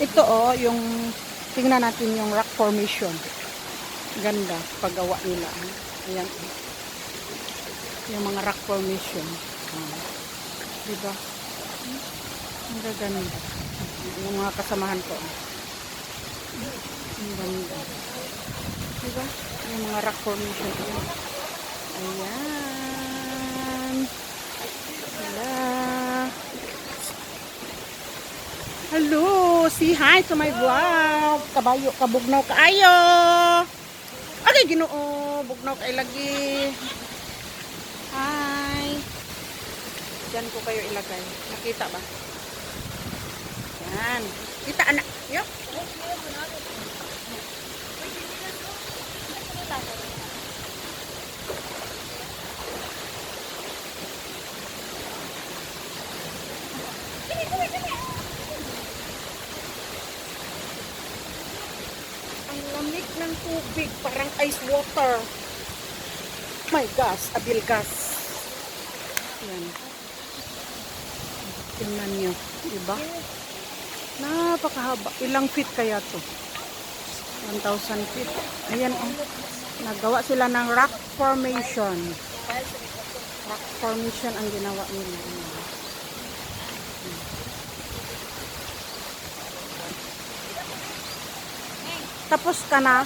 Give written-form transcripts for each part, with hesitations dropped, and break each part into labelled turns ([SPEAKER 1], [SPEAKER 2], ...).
[SPEAKER 1] Ito oh, yung tingnan natin yung rock formation. Ganda paggawa nila. Ayan. Yung mga rock formation. Diba? Ang gaganda. Yung mga kasamahan ko. Ang ganda. Diba? Yung mga rock formation. Ayan. Hello. Hello. Say hi to my vlog. Kabayo, kabugnaw kaayo. Okay, Ginoo. Bugnaw kay lagi. Hi. Diyan ko kayo ilagay. Nakita ba? Yan. Kita anak. Yup. Ang lamig ng tubig. Parang ice water. My gosh. Abil gas. Yan. Tingnan nyo. Diba? Napakahaba. Ilang feet kaya to? 1,000 feet. Ayan oh. Nagawa sila ng rock formation. Rock formation ang ginawa nila. Tapos ka na?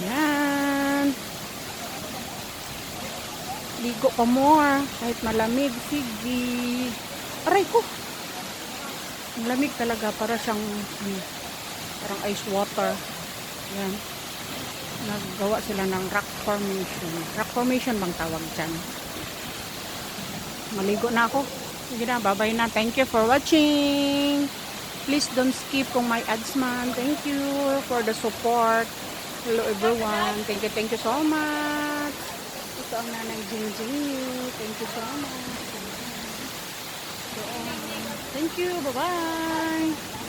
[SPEAKER 1] Yan. Ligo pa more. Kahit malamig. Sige. Aray ko. Ang lamig talaga. Para siyang parang ice water. Yan. Naggawa sila ng rock formation. Rock formation bang tawag dyan? Maligo na ako. Sige na. Bye-bye na. Thank you for watching. Please don't skip kung may ads man. Thank you for the support. Hello everyone. Thank you so much. Ito ang nanay Jingjing. Thank you so much. Thank you. Bye-bye.